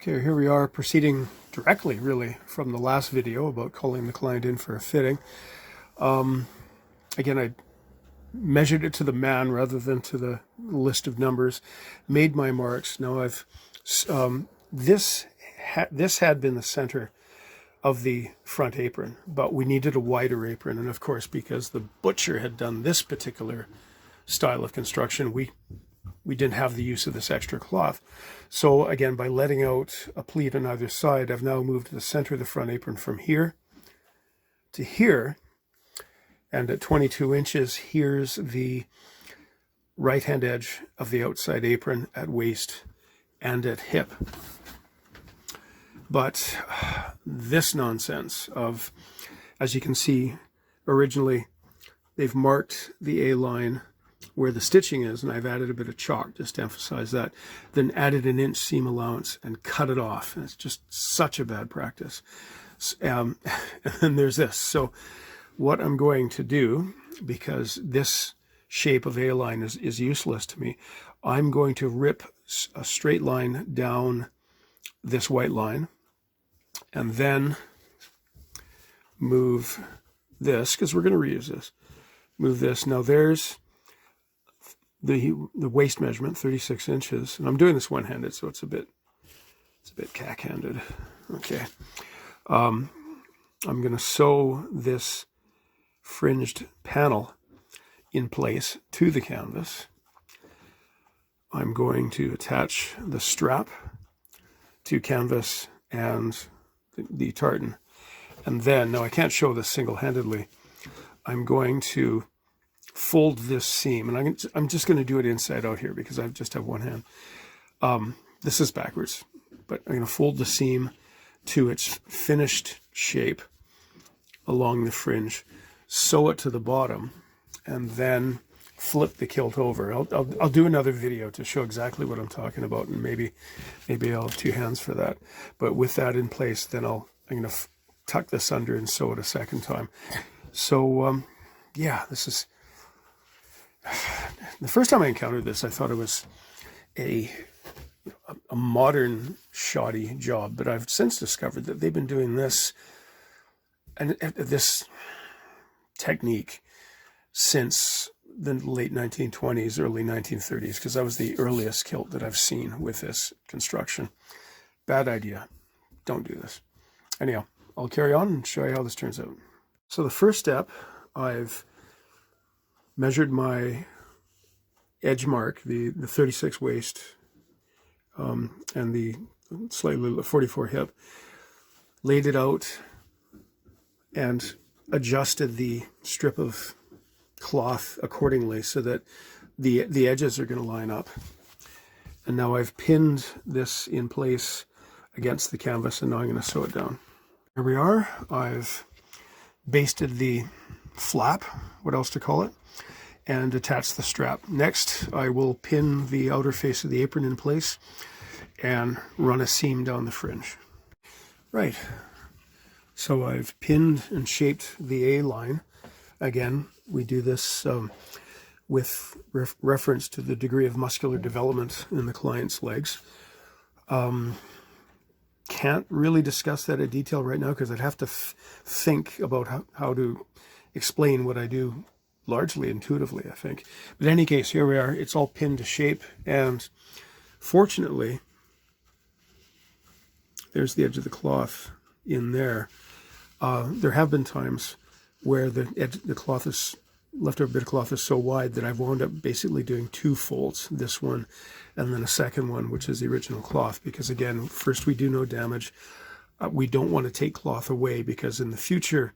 Okay, here we are proceeding directly, really, from the last video about calling the client in for a fitting. Again, I measured it to the man rather than to the list of numbers, made my marks. Now I've, this had been the center of the front apron, but we needed a wider apron. And of course, because the butcher had done this particular style of construction, we didn't have the use of this extra cloth. So again, by letting out a pleat on either side, I've now moved the center of the front apron from here to here. And at 22 inches, here's the right-hand edge of the outside apron at waist and at hip. But this nonsense of, as you can see, originally they've marked the A-line where the stitching is, and I've added a bit of chalk just to emphasize that, then added an inch seam allowance and cut it off. And it's just such a bad practice. And then there's this. So what I'm going to do, because this shape of A-line is useless to me, I'm going to rip a straight line down this white line and then move this, because we're going to reuse this. Move this. Now there's the waist measurement, 36 inches, and I'm doing this one-handed, so it's a bit cack-handed. Okay, I'm going to sew this fringed panel in place to the canvas. I'm going to attach the strap to canvas and the tartan, and then, now I can't show this single-handedly, I'm going to fold this seam, and I'm just going to do it inside out here because I just have one hand. This is backwards, but I'm going to fold the seam to its finished shape along the fringe, sew it to the bottom, and then flip the kilt over. I'll do another video to show exactly what I'm talking about, and maybe I'll have two hands for that. But with that in place, then I'm going to tuck this under and sew it a second time. So yeah, this is the first time I encountered this. I thought it was a modern shoddy job, but I've since discovered that they've been doing this and this technique since the late 1920s, early 1930s, because that was the earliest kilt that I've seen with this construction. Bad idea. Don't do this. Anyhow, I'll carry on and show you how this turns out. So the first step, I've measured my edge mark, the 36 waist and the slightly 44 hip, laid it out and adjusted the strip of cloth accordingly so that the edges are going to line up. And now I've pinned this in place against the canvas, and now I'm going to sew it down. Here we are. I've basted the flap, what else to call it, and attach the strap. Next, I will pin the outer face of the apron in place and run a seam down the fringe. Right, so I've pinned and shaped the A-line. Again, we do this with reference to the degree of muscular development in the client's legs. Can't really discuss that in detail right now because I'd have to think about how to explain what I do largely intuitively, I think. But in any case, here we are. It's all pinned to shape, and fortunately, there's the edge of the cloth in there. There have been times where the cloth is, leftover bit of cloth is so wide that I've wound up basically doing two folds, this one and then a second one, which is the original cloth, because again, first, we do no damage. We don't want to take cloth away, because in the future,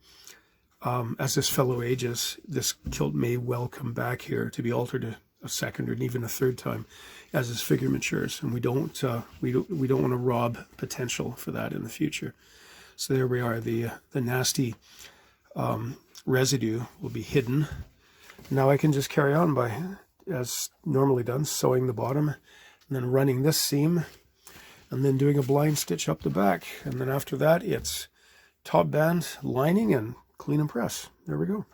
as this fellow ages, this kilt may well come back here to be altered a second or even a third time as his figure matures, and we don't want to rob potential for that in the future. So there we are. The nasty residue will be hidden. Now I can just carry on by, as normally done, sewing the bottom and then running this seam and then doing a blind stitch up the back, and then after that it's top band, lining, and clean and press. There we go.